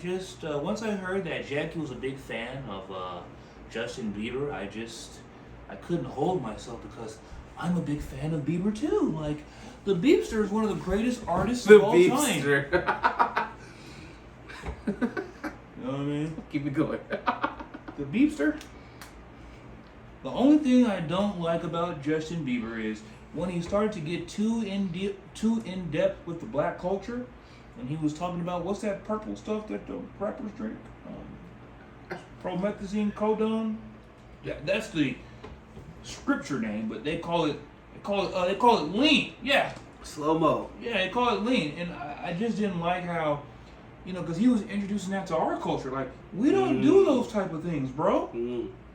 Just once I heard that Jackie was a big fan of Justin Bieber, I couldn't hold myself because I'm a big fan of Bieber too. Like the Beepster is one of the greatest artists The of all time. Beepster. You know what I mean? Keep it going. The Beepster. The only thing I don't like about Justin Bieber is when he started to get too in depth with the black culture, and he was talking about what's that purple stuff that the rappers drink, promethazine, codone. Yeah, that's the scripture name, but they call it lean. Yeah, Slow mo. yeah, they call it lean, and I just didn't like how, because he was introducing that to our culture. Like we don't do those type of things, bro.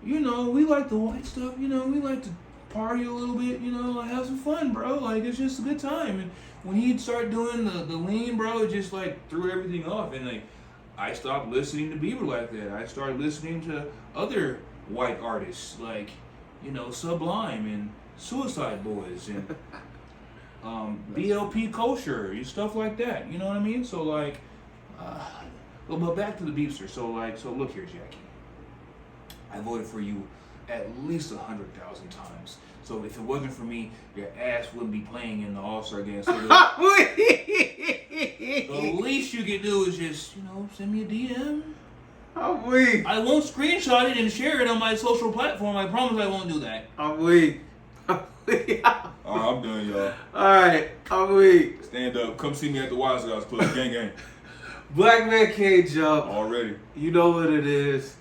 We like the white stuff. We like to party a little bit. Have some fun, bro. Like it's just a good time. And when he'd start doing the lean, bro, it just like threw everything off. And like I stopped listening to Bieber like that. I started listening to other white artists like Sublime and Suicide Boys and BLP Kosher and stuff like that. You know what I mean? So like, but back to the Beepster. So look here, Jackie. I voted for you at least 100,000 times. So if it wasn't for me, your ass wouldn't be playing in the Allstar game. So the least you can do is just, send me a DM. I'm weak. I won't screenshot it and share it on my social platform. I promise I won't do that. I'm weak. Alright, I'm done, y'all. Alright, I'm weak. Stand up. Come see me at the Wise Guys Club. Gang, gang. Black Man Can't Jump. Already. You know what it is.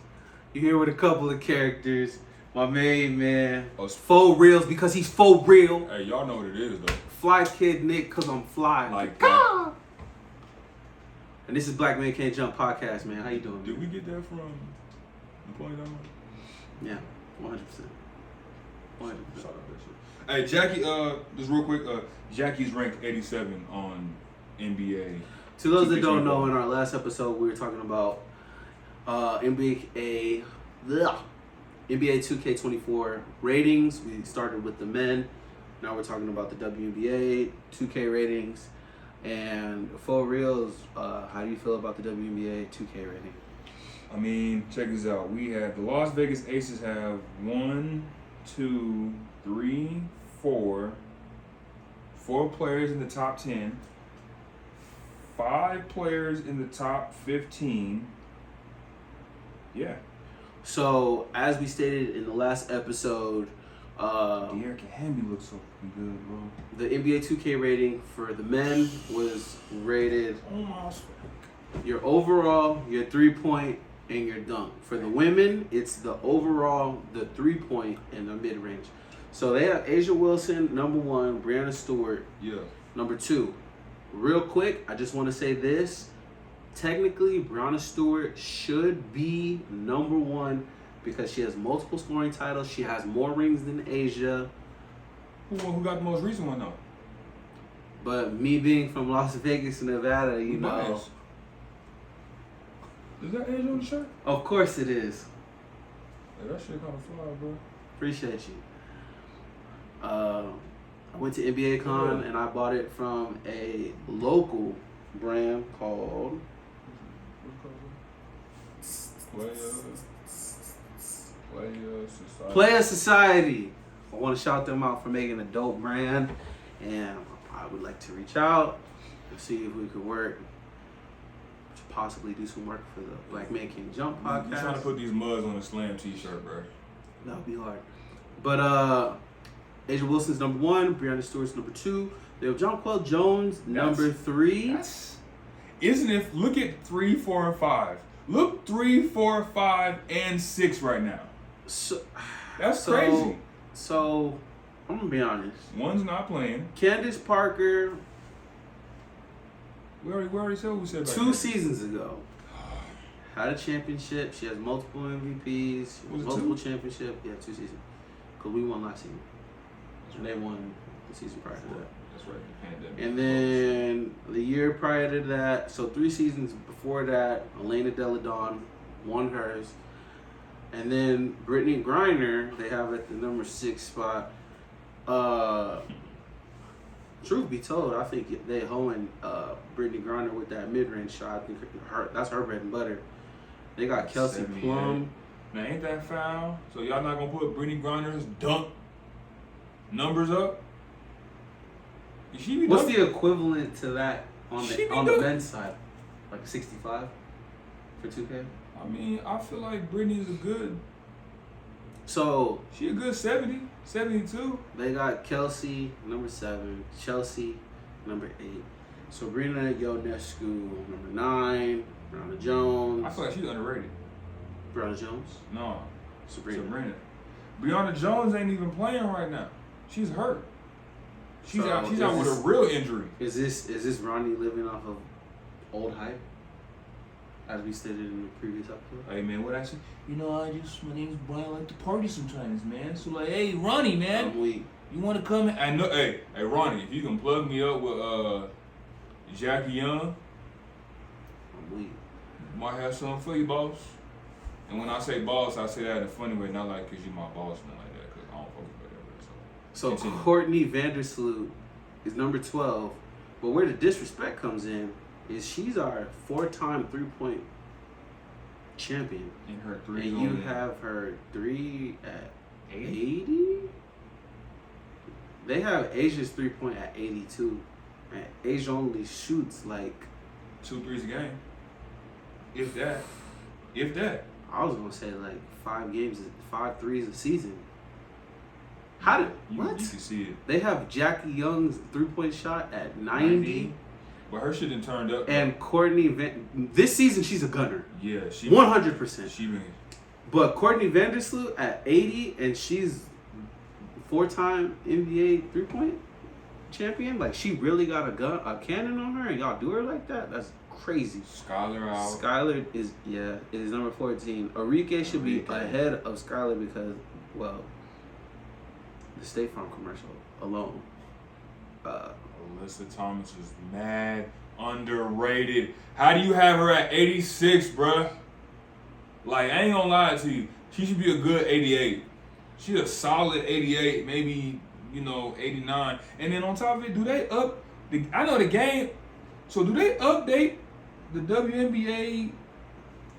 You're here with a couple of characters. My main man. Faux reals because he's faux real. Hey, y'all know what it is, though. Fly Kid Nick because I'm fly. Like that. And this is Black Man Can't Jump podcast, man. How you doing? Did we get that from Employee Number? Yeah, 100%. 100%. Shout out that shit. Hey, Jackie, just real quick, Jackie's ranked 87 on NBA. To those that don't know, in our last episode, we were talking about NBA 2K24 ratings. We started with the men. Now we're talking about the WNBA 2K ratings. And for reals, how do you feel about the WNBA 2K rating? I mean, check this out. We have the Las Vegas Aces have 4 players in the top 10, 5 players in the top 15. Yeah. So, as we stated in the last episode, De'Erica Hamby looks so good, bro. the NBA 2K rating for the men was rated your overall, your 3-point, and your dunk. For the women, it's the overall, the 3-point, and the mid-range. So they have Asia Wilson, number 1, Brianna Stewart, Yeah. number 2. Real quick, I just want to say this. Technically, Brianna Stewart should be number 1 because she has multiple scoring titles. She has more rings than Asia. Who got the most recent one, though? But me being from Las Vegas, Nevada, you know. Nice. Is that Asia on the shirt? Of course it is. Yeah, that shit kind of fly, bro. Appreciate you. I went to NBA Con and I bought it from a local brand called Player Society. I want to shout them out for making a dope brand, and I would like to reach out and see if we could work to possibly do some work for the Black Man Can't Jump podcast. You trying to put these muds on a Slam t-shirt, bro? That would be hard. But Asia Wilson's number 1, Brianna Stewart's number 2. They have Jonquel Jones number 3. Isn't it? Look at 3, 4, and 5. Look 3, 4, 5, and 6 right now. That's crazy. So I'm gonna be honest. One's not playing. Candace Parker. We already said what we said about 2 seasons ago had a championship. She has multiple MVPs, multiple championships. Yeah, 2 seasons. Because we won last season. And they won the season prior to that. That's right. The pandemic. And then the year prior to that, so 3 seasons before that, Elena Delle Donne won hers. And then Brittany Griner, they have at the number 6 spot. Truth be told, I think they hoeing Brittany Griner with that mid-range shot. I think that's her bread and butter. They got Kelsey 78. Plum. Now, ain't that foul? So y'all not gonna put Brittany Griner's dunk numbers up? She be What's dunking. the equivalent to that on the men's side? Like a 65 for 2K? I mean, I feel like Brittany's a good. So She a good 70, 72. they got Kelsey, number 7, Chelsea, number 8, Sabrina Ionescu, number 9, Brianna Jones. I feel like she's underrated. Brianna Jones? No, Sabrina. Brianna Jones ain't even playing right now. She's hurt. She's So out. She's out with a real injury. Is this Ronnie living off of old hype? As we stated in the previous episode? Hey man, what I say? You know, my name's Brian. I like to party sometimes, man. So like, hey, Ronnie, man, I'm weak. you want to come? I know. Hey, Ronnie, if you can plug me up with Jackie Young, I'm weak. might have something for you, boss. And when I say boss, I say that in a funny way, not like because you my boss, not like that, because I don't fuck with whatever. So continue. Courtney Vandersloot is number 12, but where the disrespect comes in is she's our 4-time 3-point champion. In her three. And you have her 3 at 80? They have Asia's 3-point at 82. And Asia only shoots like 2 threes a game. If that. If that. I was gonna say like 5 threes a season. How did what? You can see it. They have Jackie Young's 3-point shot at 90. But her shit done turned up. And Courtney this season she's a gunner. Yeah, she 100%. She been. But Courtney Vandersloot at 80 and she's 4-time NBA 3-point champion. Like she really got a cannon on her and y'all do her like that? That's crazy. Skylar out. Skylar is number 14. Enrique should be ahead of Skylar because, well, the State Farm commercial alone. Alyssa Thomas is mad underrated. How do you have her at 86, bruh? Like, I ain't gonna lie to you. She should be a good 88. She's a solid 88, maybe, 89. And then on top of it, do they I know the game. So do they update the WNBA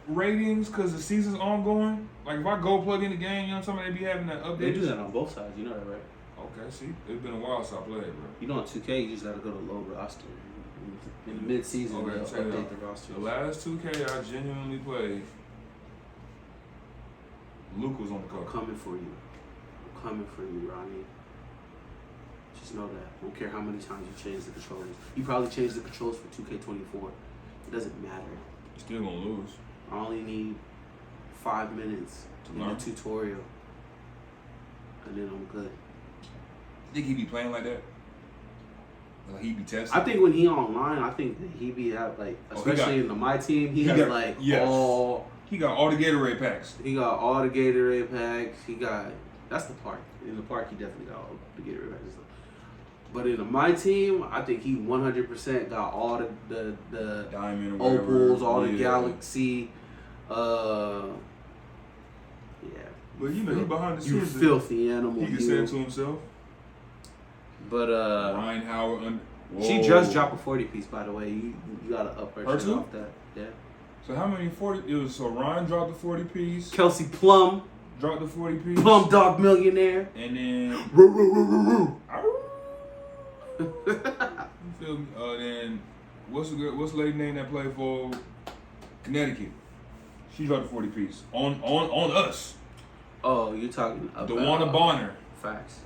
ratings because the season's ongoing? Like, if I go plug in the game, they be having that update. They do that on both sides, you know that, right? Okay, see, it's been a while since I played, bro. You know, on 2K, you just gotta go to low roster. In the mid-season, Okay, they'll check it update out. the roster. The last 2K I genuinely played, Luke was on the cover. I'm coming for you. I'm coming for you, Ronnie. Just know that. I don't care how many times you change the controllers. You probably changed the controls for 2K24. It doesn't matter. You're still gonna lose. I only need 5 minutes in the learn. tutorial. And then I'm good. Think he be playing like that? Like he be testing? I think when he online, I think that he be at like, especially in my team, he got like all. He got all the Gatorade packs. He got all the Gatorade packs. That's the park. In the park, he definitely got all the Gatorade packs and stuff. But in my team, I think he 100% got all the Diamond, opals, all the Galaxy. Yeah. But he behind the scenes. You filthy animal. He can say it to himself. But Ryan Howard. She just dropped a 40 piece, by the way. You gotta up her shit too? off that. Yeah. So how many 40? It was so Ryan dropped the 40 piece. Kelsey Plum. Dropped the 40 piece. Plum Dog Millionaire. And then. You feel me? Then what's the lady name that played for Connecticut? She dropped the 40 piece on us. Oh, you're talking about DeWanna Bonner. Facts.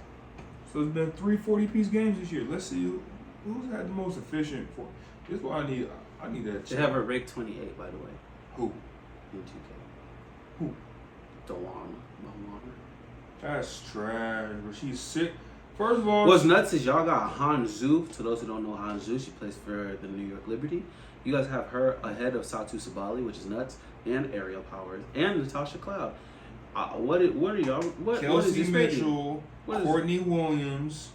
So it's been 3 40-piece games this year. Let's see who's had the most efficient. This is what I need. I need that. They have her ranked 28, by the way. Who? In 2K. Who? DeWanna. That's trash. But she's sick. First of all, what's nuts is y'all got Han Zhu. To those who don't know Han Zhu, she plays for the New York Liberty. You guys have her ahead of Satu Sabali, which is nuts, and Ariel Powers, and Natasha Cloud. What are y'all? What Kelsey is this Mitchell, Courtney Williams.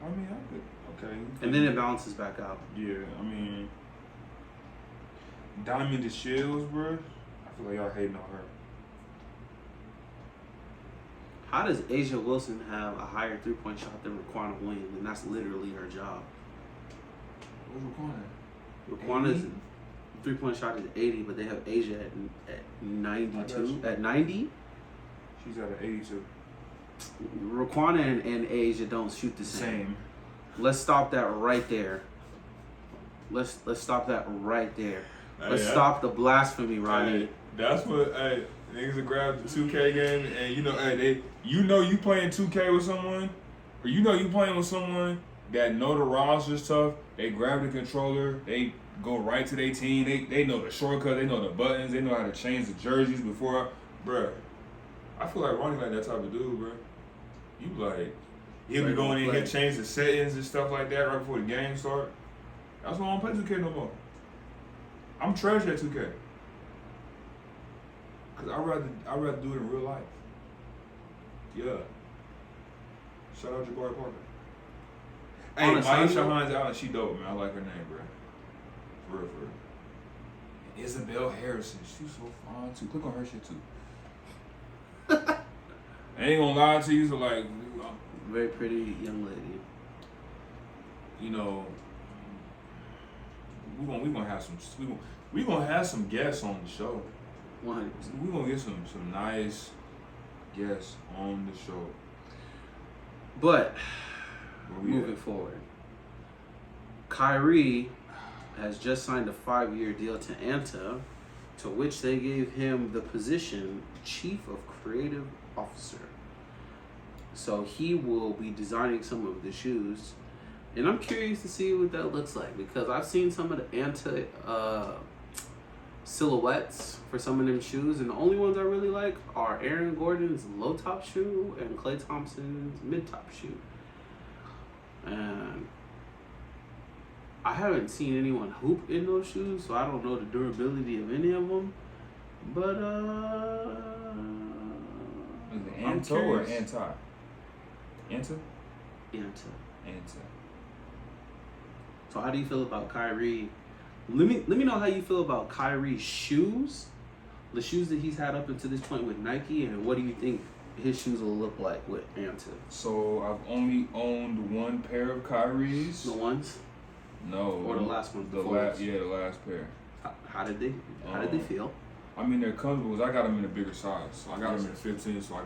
I mean, okay. And then it balances back out. Yeah, I mean, Diamond DeShields, bro. I feel like y'all hating on her. How does Asia Wilson have a higher 3-point shot than Raquana Williams? And that's literally her job. What's Raquana? Raquana's 3-point shot is 80, but they have Asia at 92. At 90? She's at an 82. Raquana and Asia don't shoot the same. Let's stop that right there. Let's stop that right there. Let's stop the blasphemy, Ronnie. Hey, that's what niggas will grab the 2K game and you playing 2K with someone, or you playing with someone that know the roster's tough. They grab the controller, they go right to their team. They know the shortcut, they know the buttons, they know how to change the jerseys before. Bruh, I feel like Ronnie like that type of dude, bruh. You like, he'll be going in here, change the settings and stuff like that right before the game start. That's why I don't play 2K no more. I'm trash at 2K. Cause I'd rather do it in real life. Yeah. Shout out Jabari Parker. Hey, Maisha Hines Allen, she dope, man. I like her name, bro. For real, for real. Isabel Harrison, she's so fine too. Click on her shit too. I ain't gonna lie to you, so like, very pretty young lady. You know, we gonna have some guests on the show. 100%. We gonna get some nice guests on the show. But moving forward, Kyrie has just signed a 5-year deal to Anta, to which they gave him the position Chief of Creative Officer. So he will be designing some of the shoes, and I'm curious to see what that looks like, because I've seen some of the Anta silhouettes for some of them shoes, and the only ones I really like are Aaron Gordon's low top shoe and Klay Thompson's mid top shoe. And I haven't seen anyone hoop in those shoes, so I don't know the durability of any of them. But is it Anto or Anti? Anta? Anta. So how do you feel about Kyrie? Let me know how you feel about Kyrie's shoes, the shoes that he's had up until this point with Nike, and what do you think his shoes will look like with Anta? So I've only owned one pair of Kyrie's. The ones? No. Or the last ones? The last pair. How did they feel? I mean, they're comfortable because I got them in a bigger size. So I got them in a 15, so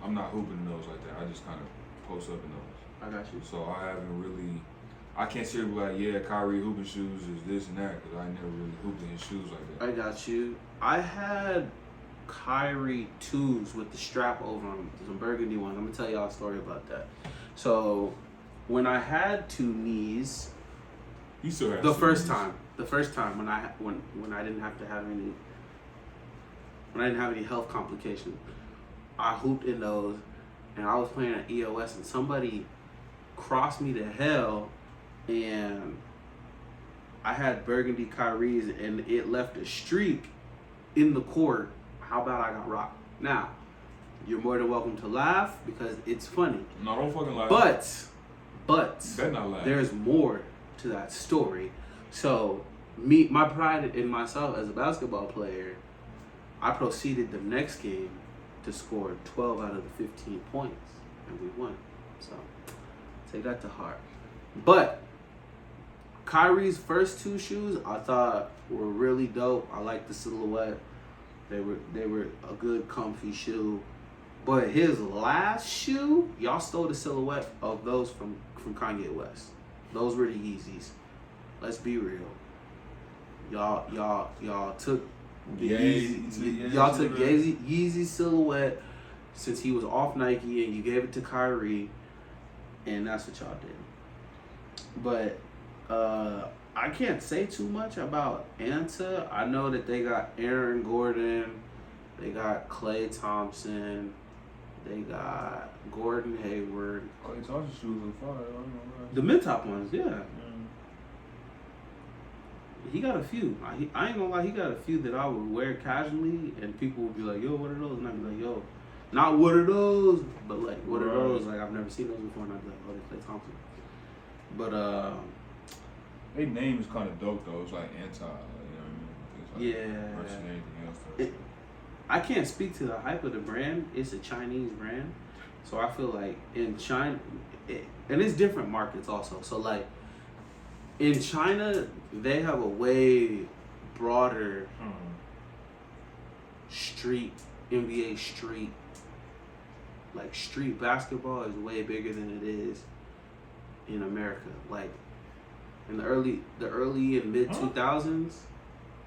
I'm not hooping in those like that. I just kind of post up in those. I got you. So I can't say like, yeah, Kyrie hooping shoes is this and that, because I never really hooped in his shoes like that. I got you. I had Kyrie 2s with the strap over them, some burgundy ones. I'm going to tell y'all a story about that. So when I had 2 knees, you still had the first time when I didn't have to have any, when I didn't have any health complications, I hooped in those, and I was playing at EOS, and somebody crossed me to hell, and I had burgundy Kyrie's, and it left a streak in the court. How bad I got rocked. Now, you're more than welcome to laugh because it's funny. No, don't fucking laugh. But better not laugh. There's more to that story. So, my pride in myself as a basketball player, I proceeded the next game to score 12 out of the 15 points, and we won. So, take that to heart. But Kyrie's first 2 shoes I thought were really dope. I like the silhouette. They were a good comfy shoe. But his last shoe, y'all stole the silhouette of those from Kanye West. Those were the Yeezys. Let's be real. Y'all took the Yeezy silhouette since he was off Nike, and you gave it to Kyrie, and that's what y'all did. But I can't say too much about Anta. I know that they got Aaron Gordon, they got Klay Thompson, they got Gordon Hayward. Klay Thompson's shoes are fire. I don't know. The mid-top ones, yeah. He got a few. I ain't gonna lie, he got a few that I would wear casually, and people would be like, yo, what are those? And I'd be like, yo, not what are those, but like, what are those? Like, I've never seen those before, and I'd be like, oh, they're Klay Thompson. But, their name is kind of dope though. It's like Anti, you know what I mean? It's like yeah. versus anything else. I can't speak to the hype of the brand. It's a Chinese brand. So I feel like in China, and it's different markets also. So like in China, they have a way broader street NBA street. Like street basketball is way bigger than it is in America. Like in the early and mid 2000s.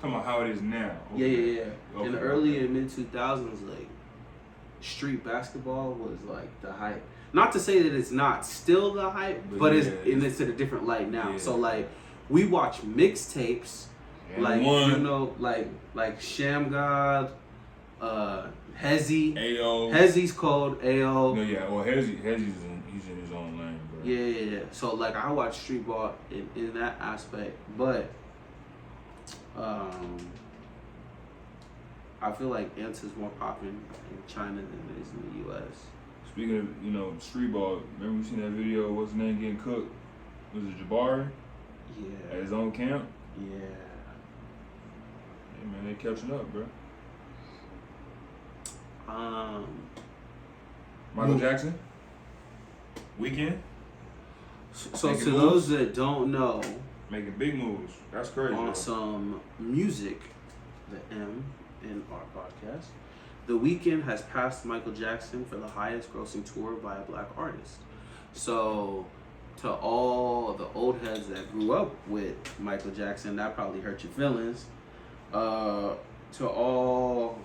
Talking about how it is now. Yeah. Okay. In the early and mid 2000s, like street basketball was like the hype. Not to say that it's not still the hype, but it's in a different light now. Yeah. So like we watch mixtapes, And like one. you know, like Sham God, Hezzy. Ayo. Hezzy's cold. Ayo. No, yeah. Well, he's in his own lane, bro. Yeah. So like I watch street ball in that aspect, but I feel like anta's more popping in China than it is in the U.S. Speaking of, street ball, remember we seen that video of what's his name getting cooked? Was it Jabari? Yeah. At his own camp? Yeah. Hey man, they catching up, bro. Michael Jackson? Weekend? So Making to moves? those that don't know, Making big moves. That's crazy. on bro. some music, the M in our podcast, The Weeknd has passed Michael Jackson for the highest grossing tour by a black artist. So to all the old heads that grew up with Michael Jackson, that probably hurt your feelings. To all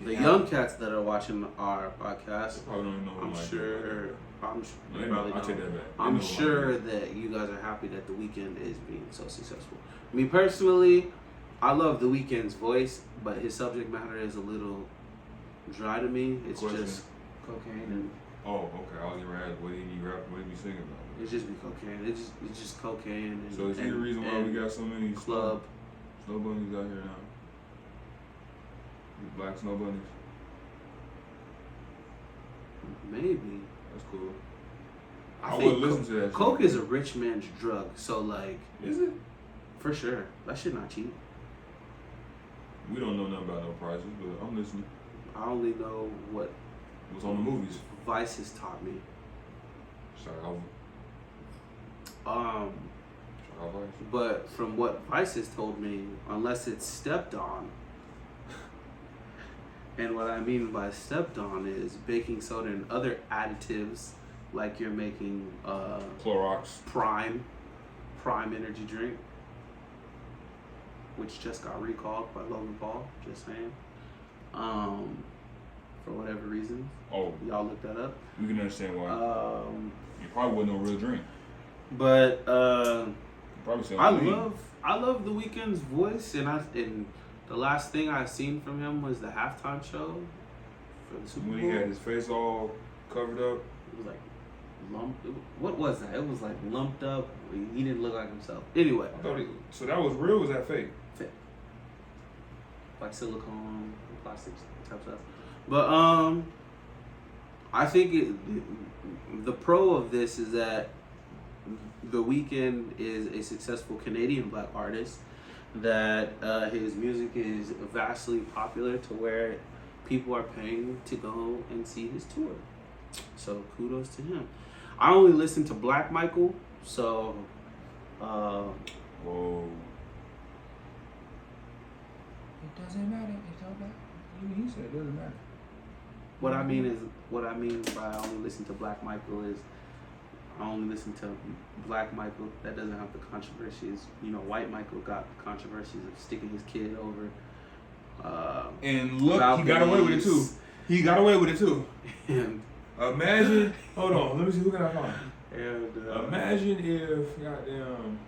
the young cats that are watching our podcast, Probably don't even know who I'm Michael sure. is. You They probably know. I'll take don't. that back. They I'm know who sure Michael is. that you guys are happy that The Weeknd is being so successful. Me personally, I love The Weeknd's voice, but his subject matter is a little dry to me. It's Question. just cocaine and Oh, okay. I'll get right. What did he rap? What did he sing about? it's just be cocaine. It's just cocaine and So is he the reason why we got so many club. snow bunnies out here now? These black snow bunnies. Maybe. That's cool. I I think would listen to that. coke shit. is a rich man's drug, so like Is it? for sure that shit not cheap. We don't know nothing about no prices, but I'm listening. I only know what What's on the movies? Vice has taught me. Shout out. Um, Shout out Vice. But from what Vice has told me, unless it's stepped on, and what I mean by stepped on is baking soda and other additives, like you're making Clorox. Prime energy drink, which just got recalled by Logan Paul. Just saying. For whatever reason, Oh, y'all look that up. we can understand why. It probably wasn't no real drink. But You probably said I love The Weeknd's voice, and the last thing I seen from him was the halftime show for the Super Bowl. when he had his face all covered up. It was like lumped. What was that? It was like lumped up. He didn't look like himself. Anyway, I thought so that was real. Or was that fake? like silicone, plastic type stuff. But I think the pro of this is that The Weeknd is a successful Canadian black artist, that his music is vastly popular to where people are paying to go and see his tour. So kudos to him. I only listen to Black Michael, so Whoa. It doesn't matter. It's all black. Even he said it doesn't matter. what I mean by I only listen to Black Michael is I only listen to Black Michael that doesn't have the controversies. You know, White Michael got the controversies of sticking his kid over. And look, he got away with it too. He got away with it too. And Imagine. Hold on. Let me see. Who can I find? and Imagine if goddamn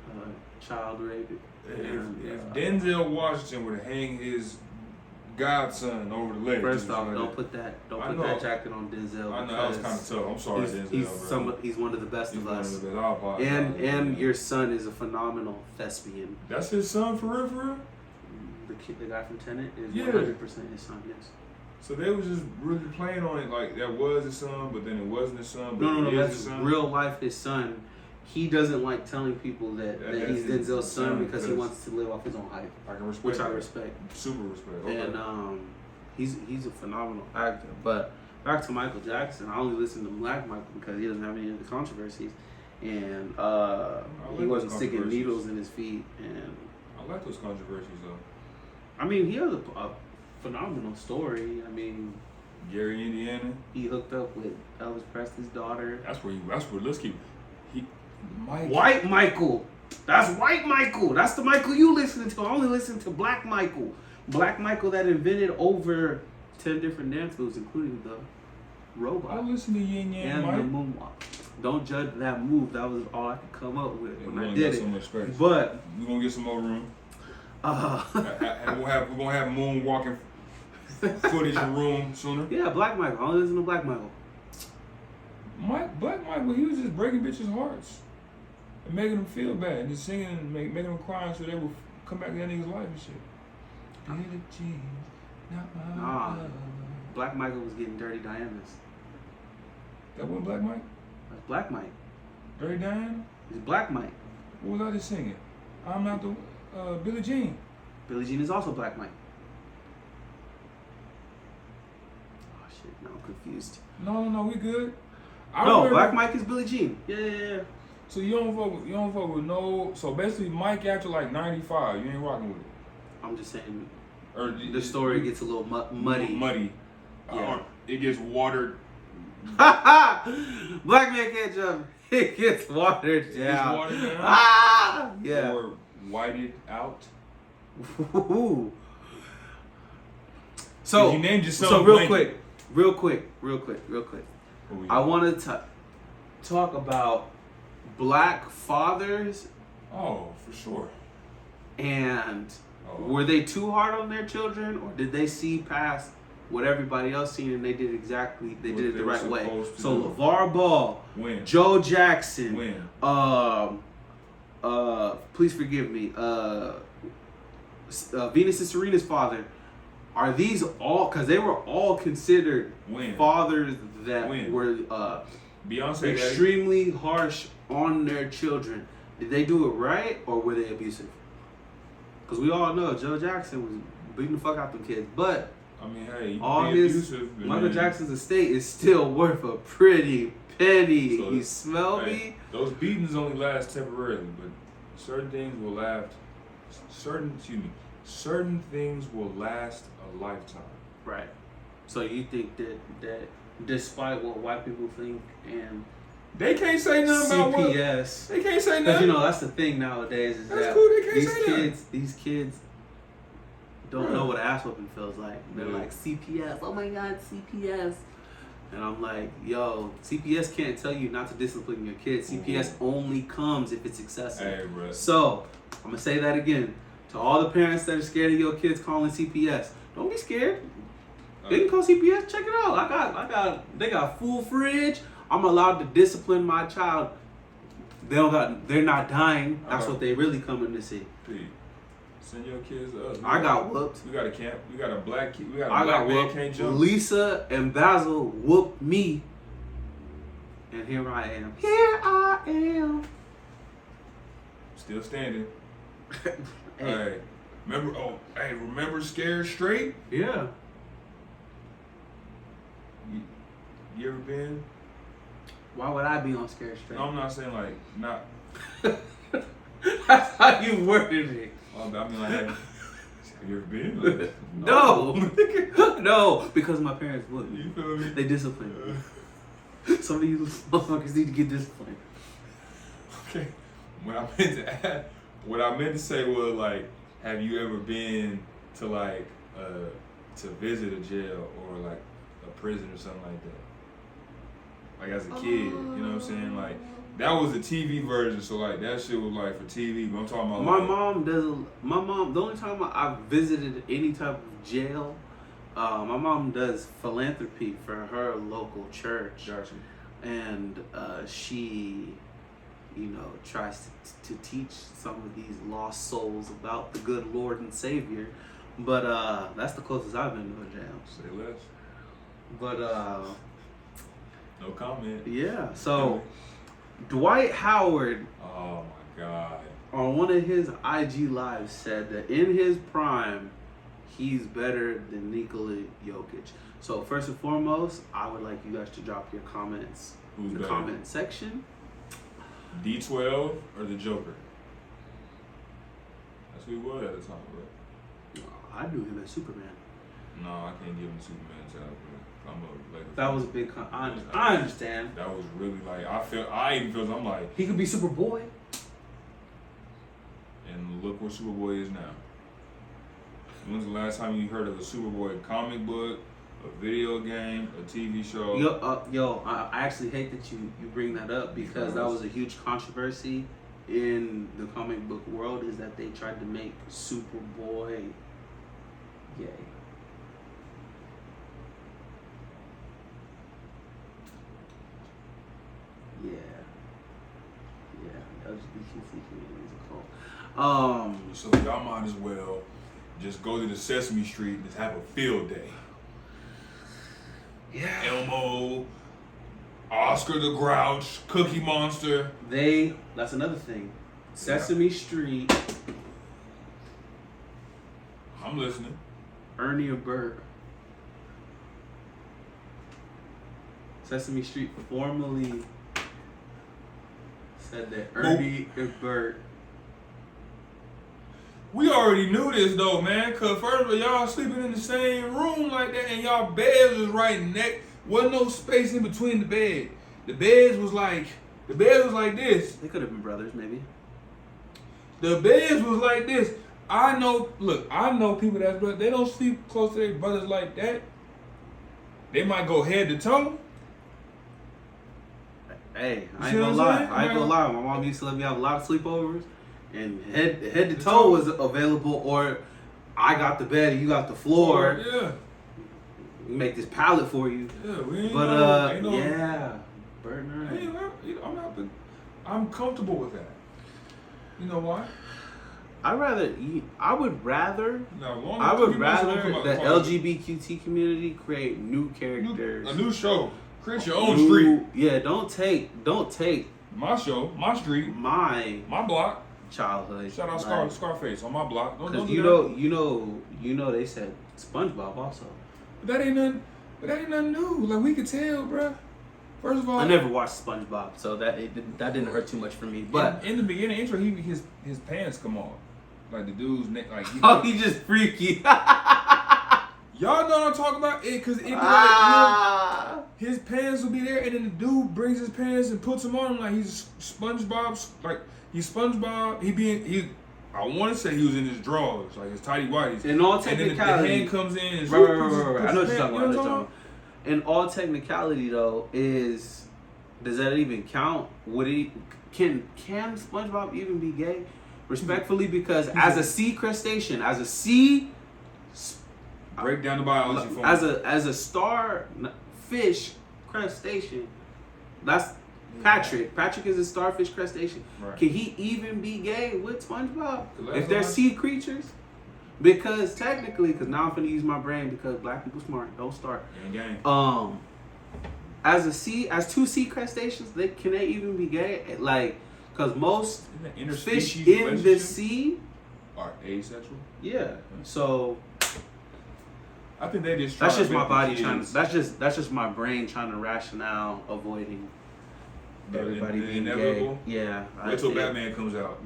child rape. if Denzel Washington were to hang his godson over the leg. First just off, like don't that. put that jacket on Denzel. I know that was kind of tough. I'm sorry, Denzel. He's one of the best He's of one us. of the best. I'll apologize. And your son is a phenomenal thespian. That's his son for real, for real. The guy from Tenet is Yeah. 100% his son. Yes. So they was just really playing on it like that was his son, but then it wasn't his son. But No, it is that's his son. real life his son. He doesn't like telling people that That's he's his Denzel's son because he because- wants to live off his own hype, I can respect. which I that. respect. Super respect. Okay. And he's a phenomenal actor. But back to Michael Jackson. I only listen to Black Michael because he doesn't have any of the controversies, and he wasn't sticking needles in his feet. And I like those controversies though. I mean, he has a phenomenal story. I mean, Gary, Indiana. he hooked up with Elvis Presley's daughter. That's where let's keep. White Michael. That's White Michael. That's the Michael you listen to. I only listen to Black Michael. Black Michael that invented over 10 different dance moves, including the robot. I listen to Yin Yang and Mike. the moonwalk. Don't judge that move. That was all I could come up with when I only did got it. so much space. But we're gonna get some more room. and we're gonna have moonwalking footage in room sooner. yeah, Black Michael. I only listen to Black Michael. Black Michael, he was just breaking bitches' hearts and making them feel bad, and just singing and making them cry so they would come back to that nigga's life and shit. Billie Jean, not my love. Black Michael was getting Dirty Diana's. That wasn't Black Mike? That's Black Mike. Dirty Diana? He's Black Mike. What was I just singing? I'm not the Billie Jean. Billie Jean is also Black Mike. Oh shit, now I'm confused. No, we good. No, Black Mike is Billie Jean. Yeah. So you don't fuck with no. So basically, Mike after like 95, you ain't rocking with it. I'm just saying. Or the story gets a little muddy. Muddy. Yeah. It gets watered. Black man can't jump. It gets watered down. It gets watered down. Yeah. Or whited out. So you named yourself. So real quick. I wanted to talk about black fathers. Oh, for sure. And were they too hard on their children, or did they see past what everybody else seen and they did it the right way? So LeVar Ball, Joe Jackson, please forgive me, Venus and Serena's father. Are these all, because they were all considered fathers that were Beyonce extremely harsh on their children? Did they do it right, or were they abusive? Because we all know Joe Jackson was beating the fuck out them kids, but I mean, hey, all his Michael Jackson's estate is still worth a pretty penny. So you smell me? Those beatings only last temporarily, but certain things will last. Certain things will last a lifetime. Right. So you think that despite what white people think and they can't say nothing about CPS. They can't say nothing. Because that's the thing nowadays is that's cool. They can't say these kids don't know what ass whooping feels like. They're like, CPS. Oh my God, CPS. And I'm like, yo, CPS can't tell you not to discipline your kids. CPS only comes if it's excessive. Hey, bro. So I'm gonna say that again to all the parents that are scared of your kids calling CPS. Don't be scared. They can call CPS. Check it out. They got full fridge. I'm allowed to discipline my child. They're not dying. That's what they really coming to see. Please. Send your kids to us. I got whooped. We got a camp. We got a black kid. We got a black man can't jump. Lisa and Basil whooped me. And here I am. Still standing. Hey. Remember Scared Straight? Yeah. You ever been? Why would I be on Scared Straight? No, I'm not saying like not. That's how you worded it. I mean, like, have you ever been? Like, no, no, because my parents wouldn't. You feel me? They disciplined. Some of you motherfuckers need to get disciplined. Okay. What I meant to say was like, have you ever been to like to visit a jail or like a prison or something like that? Like as a kid, you know what I'm saying? Like that was the TV version, so like that shit was like for TV. But I'm talking about my mom. The only time I've visited any type of jail, my mom does philanthropy for her local church. Gotcha. And she, tries to teach some of these lost souls about the good Lord and Savior. But that's the closest I've been to a jail. Say less. But no comment. Yeah. So Dwight Howard. Oh my God. On one of his IG lives said that in his prime, he's better than Nikola Jokic. So first and foremost, I would like you guys to drop your comments in the comment section. D12 or the Joker? That's who he was at the time, bro. I knew him as Superman. No, I can't give him Superman title, bro. I'm a Lakers That fan. was a big. I understand. That was really like I even feel I'm like, He could be Superboy. and look where Superboy is now. When's the last time you heard of a Superboy comic book, a video game, a TV show? I actually hate that you bring that up because that was a huge controversy in the comic book world. Is that they tried to make Superboy gay. Yeah, LGBTQ community is a cult. So y'all might as well just go to the Sesame Street and just have a field day. Yeah. Elmo, Oscar the Grouch, Cookie Monster. That's another thing. Sesame Street, I'm listening. Ernie or Bert. Sesame Street formerly said that Ernie and Bert. We already knew this though, man. Cause first of all, y'all sleeping in the same room like that, and y'all beds was right next. Wasn't no space in between the bed. The beds was like this. They could have been brothers, maybe. The beds was like this. I know people that's brothers. They don't sleep close to their brothers like that. They might go head to toe. Hey, I ain't gonna lie. My mom used to let me have a lot of sleepovers, and head to toe was available, or I got the bed and you got the floor. Yeah. We make this pallet for you. Yeah, we ain't yeah. Bert and Ernie. I'm comfortable with that. You know why? I would rather Now, the LGBTQ community create new characters. A new show. Create your own street. Yeah, don't take My show, my street, my block. childhood. Shout out Scarface on my block. Because you know they said SpongeBob also. But that ain't nothing new. Like we could tell, bruh. First of all, I never watched SpongeBob, so that didn't hurt too much for me. But in the beginning intro, his pants come off, like the dude's neck, like he just freaky. Y'all know what I'm talking about? Cause it be like his pants will be there, and then the dude brings his pants and puts them on him like he's SpongeBob. Like he's SpongeBob. I want to say he was in his drawers, like his tidy whities. In all technicality, and then the hand comes in. And right. I know what you're talking about. In all technicality, though, does that even count? Can SpongeBob even be gay? Respectfully, because as a sea crustacean, break down the biology for me. As a starfish crustacean, that's Patrick. Patrick is a starfish crustacean. Right. Can he even be gay with SpongeBob if they're nice. sea creatures? Because technically, now I'm finna use my brain because black people smart. Don't start. Gang. As two sea crustaceans, can they even be gay? Like, because most fish interspecies in the sea are asexual. Yeah. So I think they just. That's just my body trying. That's just my brain trying to rationale avoiding everybody being inevitable. gay. Yeah. Wait till Batman comes out.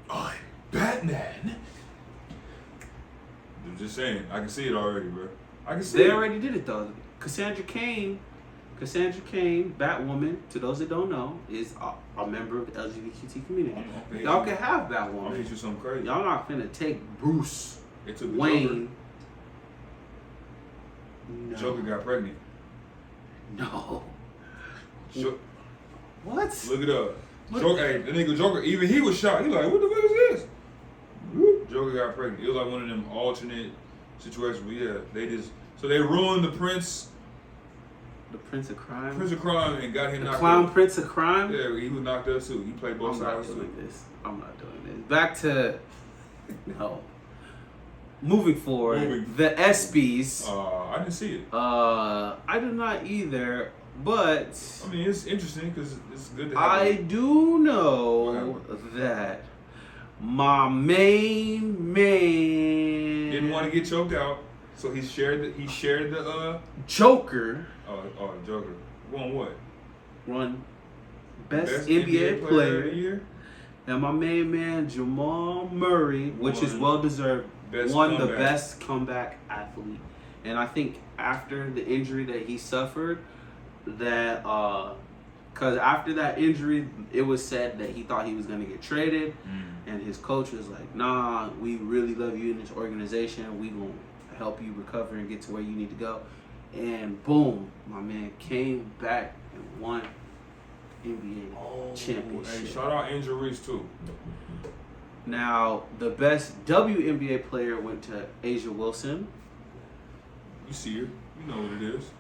I'm Batman. I'm just saying, I can see it already, bro. I can see They already did it though. Cassandra Cain, Batwoman, to those that don't know, is a member of the LGBT community. Y'all can have Batwoman. I'll hit you something crazy. Y'all not finna take Bruce Wayne. No. Joker got pregnant. No. What? Look it up. Joker, the nigga Joker, even he was shocked. He like, what the fuck is this? Whoop, Joker got pregnant. It was like one of them alternate situations. But yeah, they ruined the Prince. The Prince of Crime. Prince of Crime and got him knocked Clown up. Prince of Crime. Yeah, he was knocked up too. He played both sides too. I'm not doing this. Back to no. Moving forward, the Espys. I didn't see it. I did not either. But I mean, it's interesting because it's good to have. I do know that my main man Didn't want to get choked out, so he shared the Joker. Oh, Joker. Won what? Won best NBA player of the year. And my main man Jamal Murray, which is well deserved, won the best comeback athlete. And I think after the injury that he suffered, that because after that injury, it was said that he thought he was going to get traded, and his coach was like, "Nah, we really love you in this organization. We gonna help you recover and get to where you need to go." And boom, my man came back and won NBA championship. Hey, shout out Angel Reese too. Now, the best WNBA player went to Asia Wilson. You see her. You know what it is.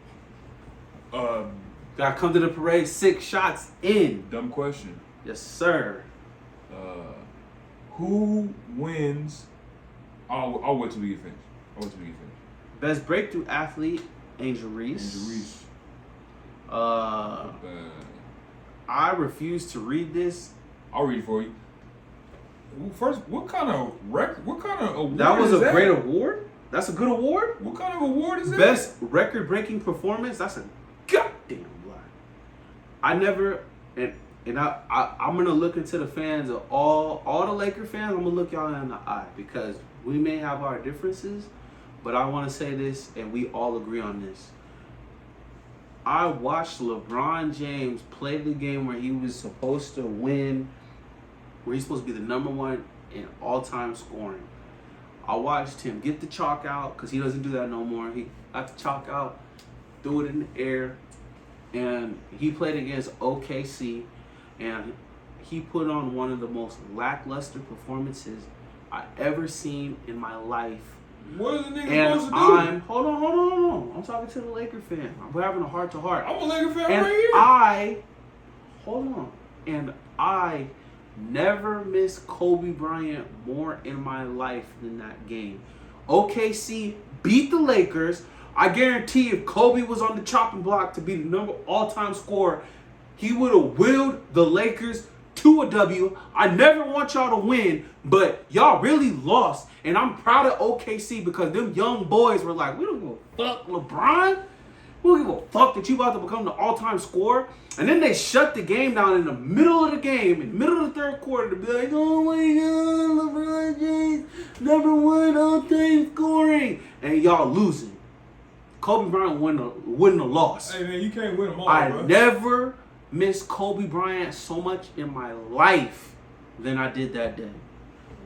Gotta come to the parade 6 shots in. Dumb question. Yes, sir. Who wins? I'll wait till we get finished. Best breakthrough athlete, Angel Reese. Angel Reese. I refuse to read this. I'll read it for you. First, what kind of award? That was is a great award. That's a good award. What kind of award is that? Best record-breaking performance. That's a goddamn lie. I never and I'm gonna look into the fans of all the Laker fans. I'm gonna look y'all in the eye because we may have our differences, but I want to say this, and we all agree on this. I watched LeBron James play the game where he was supposed to win, where he's supposed to be the #1 in all-time scoring. I watched him get the chalk out, because he doesn't do that no more. He got the chalk out, threw it in the air, and he played against OKC, and he put on one of the most lackluster performances I ever seen in my life. What is the nigga And supposed to do? hold on. I'm talking to the Laker fan. We're having a heart-to-heart. I'm a Laker fan And right here. I never missed Kobe Bryant more in my life than that game. OKC beat the Lakers. I guarantee if Kobe was on the chopping block to be the all-time scorer, he would have willed the Lakers to a W. I never want y'all to win, but y'all really lost. And I'm proud of OKC because them young boys were like, we don't give a fuck, LeBron. We don't give a fuck that you about to become the all-time scorer. And then they shut the game down in the middle of the game, in the middle of the third quarter, to be like, oh my God, LeBron James, #1 all-time scoring. And y'all losing. Kobe Bryant wouldn't have lost. Hey man, you can't win them all, I bro. never missed Kobe Bryant so much in my life than I did that day.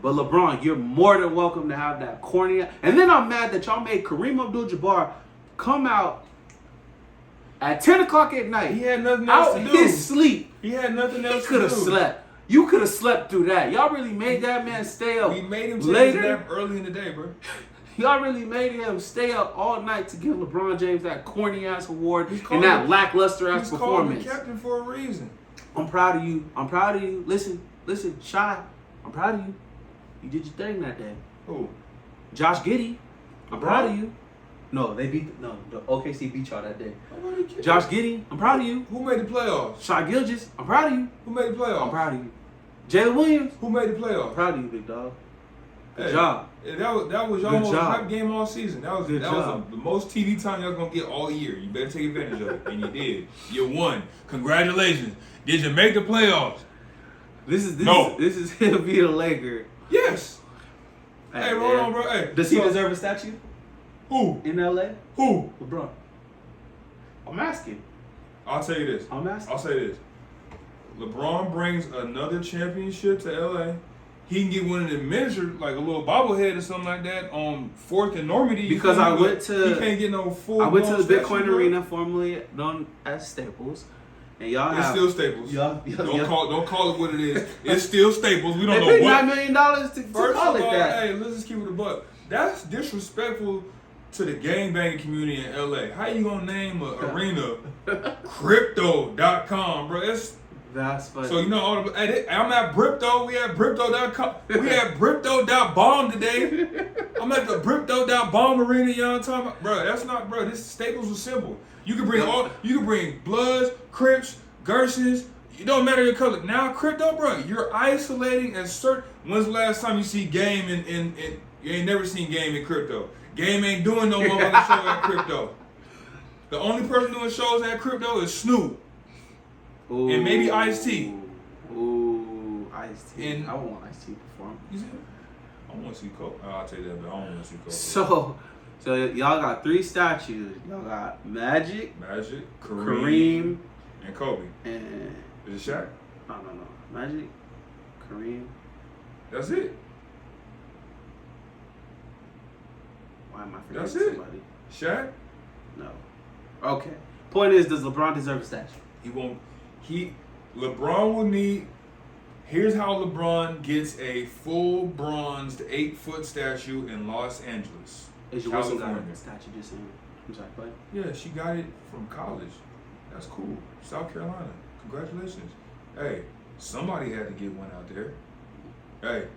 But LeBron, you're more than welcome to have that cornea. And then I'm mad that y'all made Kareem Abdul-Jabbar come out at 10 o'clock at night. He had nothing else to do. His sleep. He had nothing else to do. He could have slept. You could have slept through that. Y'all really made that man stay up. We made him take later. his nap early in the day, bro. Y'all really made him stay up all night to give LeBron James that corny ass award He's and that called- lackluster ass He's called the performance. captain for a reason. I'm proud of you. Listen, Shy. I'm proud of you. You did your thing that day. Who? Josh Giddey. I'm proud of you. No, the OKC beat y'all that day. Nobody cares. Josh Giddey. I'm proud of you. Who made the playoffs? Shy Gilgeous. I'm proud of you. Who made the playoffs? I'm proud of you. Jalen Williams. Who made the I'm playoffs? proud of you, big dog. Good Hey, job. That was your Good most job. hype game all season. That was Good job. the most TV time y'all gonna get all year. You better take advantage of it, and you did. You won. Congratulations. Did you make the playoffs? This is him being a Laker. Yes. Hey, hold on, bro. Hey, Does he deserve a statue Who? in LA? Who? LeBron. I'm asking. I'll tell you this. I'll say this. LeBron brings another championship to LA. He can get one of them miniature, like a little bobblehead or something like that on 4th and Normandy. Because I went to... He can't get no full... I went to the statue, Bitcoin bro. Arena, formerly known as Staples. And y'all It's have... still Staples. Don't call it what it is. It's still Staples. We don't They know paid what. $9 million to First call of it all, that. hey, let's just keep it a buck. That's disrespectful to the gangbanging community in LA. How you gonna name an arena crypto.com, bro? That's funny. So you know all the, hey, I'm at Brypto. We at Brypto.com. We at Brypto.bomb today. I'm at the Brypto.bomb arena. You know what I'm talking about, bro? That's not, bro. This Staples was simple. You can bring Bloods, Crips, Gersons. It don't matter your color. Now crypto, bro, you're isolating and certain. When's the last time you see game in You ain't never seen Game in crypto. Game ain't doing no motherfucking show at crypto. The only person doing shows at crypto is Snoop. Ooh. And maybe Ice-T. Ooh, Ice-T. And I want Ice-T to perform. You see? I want to see Cole. I'll tell you that, but I don't want to see Cole. So y'all got 3 statues. Y'all got Magic, Kareem, and Kobe. And Is it Shaq? No. Magic, Kareem. That's it. Why am I forgetting That's it. somebody? Shaq? No. Okay. Point is, does LeBron deserve a statue? He won't. LeBron will need. Here's how LeBron gets a full bronzed 8-foot statue in Los Angeles, Is your Wilson got a statue just saying? I'm sorry, what? Yeah, she got it from college. That's cool. South Carolina. Congratulations. Hey, somebody had to get one out there. Hey.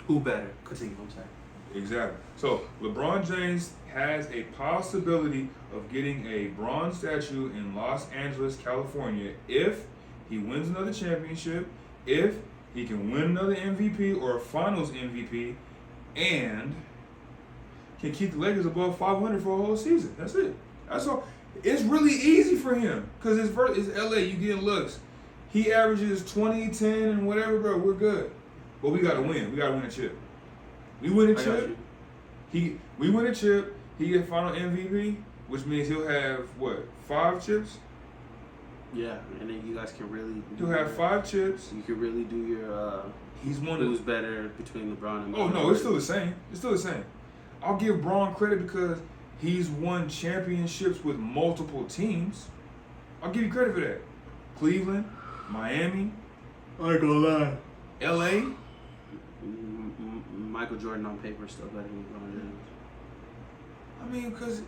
Who better? Continue, I'm sorry. Exactly. So LeBron James has a possibility of getting a bronze statue in Los Angeles, California, if he wins another championship, if he can win another MVP or a Finals MVP, and can keep the Lakers above 500 for a whole season. That's it. That's all. It's really easy for him because it's LA. You getting looks. He averages 20, 10, and whatever, bro. We're good. But we gotta win. We gotta win a chip. We win a chip. We win a chip. He get final MVP, which means he'll have what, 5 chips? Yeah, and then you guys can really. He'll have 5 chips. You can really do your. He's one who's better between LeBron and. Oh no, it's still the same. It's still the same. I'll give Braun credit because he's won championships with multiple teams. I'll give you credit for that. Cleveland, Miami. I ain't gonna lie. LA. Michael Jordan on paper is still better than LeBron James. I mean, because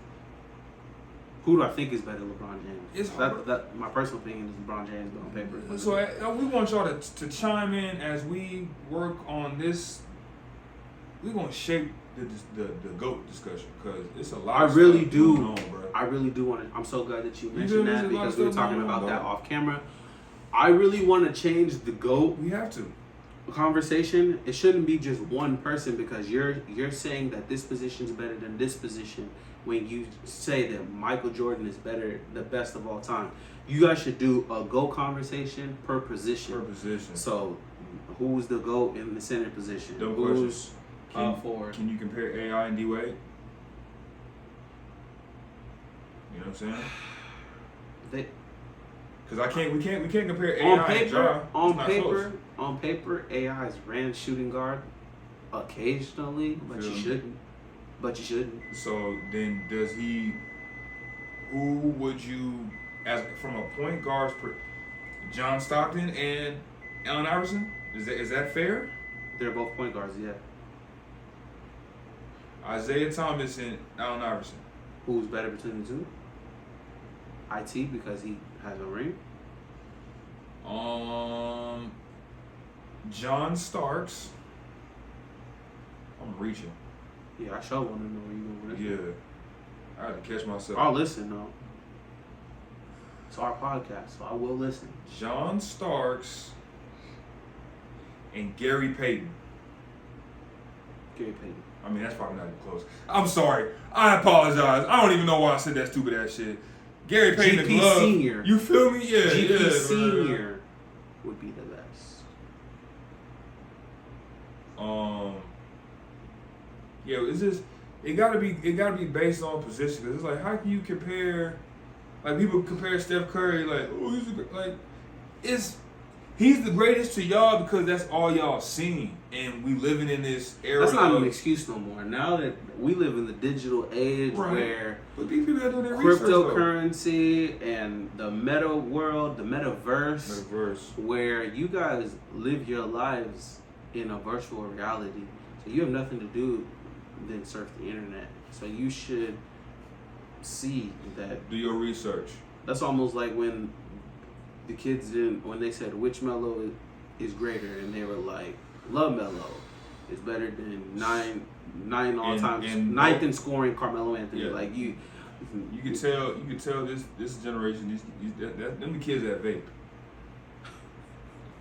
who do I think is better than LeBron James? It's hard. That my personal opinion is LeBron James, but on paper. So we want y'all to chime in as we work on this. We're gonna shape the GOAT discussion because it's a lot. I really do. Going on, bro. I really do want to. I'm so glad that you mentioned that because we were talking about bro. that off camera. I really want to change the GOAT. We have to. Conversation. It shouldn't be just one person because you're saying that this position is better than this position when you say that Michael Jordan is better, the best of all time. You guys should do a GOAT conversation per position. Per position. So, who's the GOAT in the center position? Who's forward? Can you compare AI and D-Wade? You know what I'm saying? Because we can't compare AI on paper, AI is ran shooting guard occasionally, but you shouldn't. So then, who would you, as from a point guard's John Stockton and Allen Iverson? Is that fair? They're both point guards, yeah. Isaiah Thomas and Allen Iverson. Who's better between the two? IT because he has a ring. John Starks. I'm reaching. Yeah, I sure want to know where you going with this. Yeah, I had to catch myself. I'll listen though. It's our podcast, so I will listen. John Starks and Gary Payton. Gary Payton. I mean, that's probably not even close. I'm sorry. I apologize. I don't even know why I said that stupid ass shit. Gary Payton, GP the glove. Senior. You feel me? Yeah. GP Senior would be the best. Yeah, it's just it gotta be based on position. Cause it's like, how can you compare? Like people compare Steph Curry, like, oh, he's the greatest to y'all because that's all y'all seen, and we living in this era. That's not an excuse no more. Now that we live in the digital age where cryptocurrency and the meta world, the metaverse, where you guys live your lives in a virtual reality, so you have nothing to do than surf the internet. So you should see that. Do your research. That's almost like when the kids when they said which Melo is greater, and they were like, Love Melo is better than nine all time ninth in scoring Carmelo Anthony. Yeah. Like you could tell this generation them the kids that vape.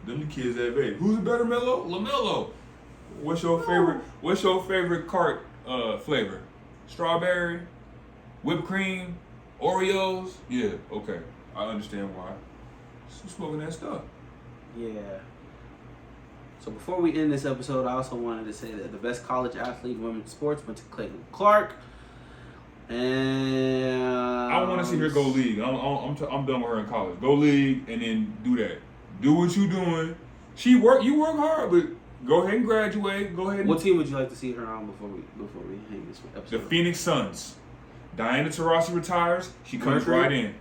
Them the kids that vape. Who's a better Melo? LaMelo. What's your favorite cart flavor? Strawberry, whipped cream, Oreos. Yeah, okay, I understand why. So smoking that stuff. Yeah. So before we end this episode, I also wanted to say that the best college athlete in women's sports went to Clayton Clark. And I want to see her go league. I'm done with her in college. Go league and then do that. Do what you doing. You work hard, but go ahead and graduate. Go ahead. What team would you like to see her on before we hang this episode? The Phoenix Suns. Diana Taurasi retires. She comes right in.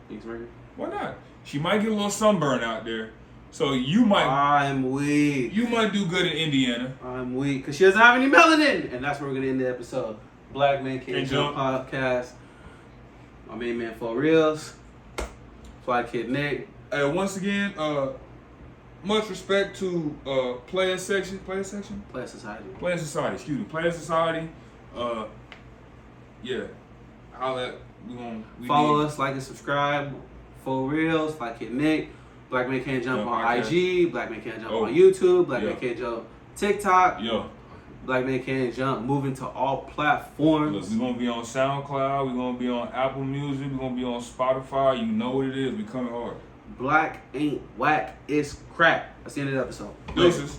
Phoenix Mercury? Why not? She might get a little sunburn out there, so you might. I'm weak. You might do good in Indiana. I'm weak because she doesn't have any melanin, and that's where we're gonna end the episode. Black Man Can't Jump podcast. My main man for reals. Fly Kid Nick. Once again, much respect to Player Society. Player Society. Excuse me. Player Society. Yeah. Follow us, like and subscribe. For reals. Fly Kid Nick. Black Man Can't Jump on IG. Black Man Can't Jump on YouTube. Black Man Can't Jump TikTok. Yo. Black Man Can't Jump, moving to all platforms. Look, we're going to be on SoundCloud. We're going to be on Apple Music. We're going to be on Spotify. You know what it is. We coming hard. Black ain't whack. It's crack. That's the end of the episode. Deuces.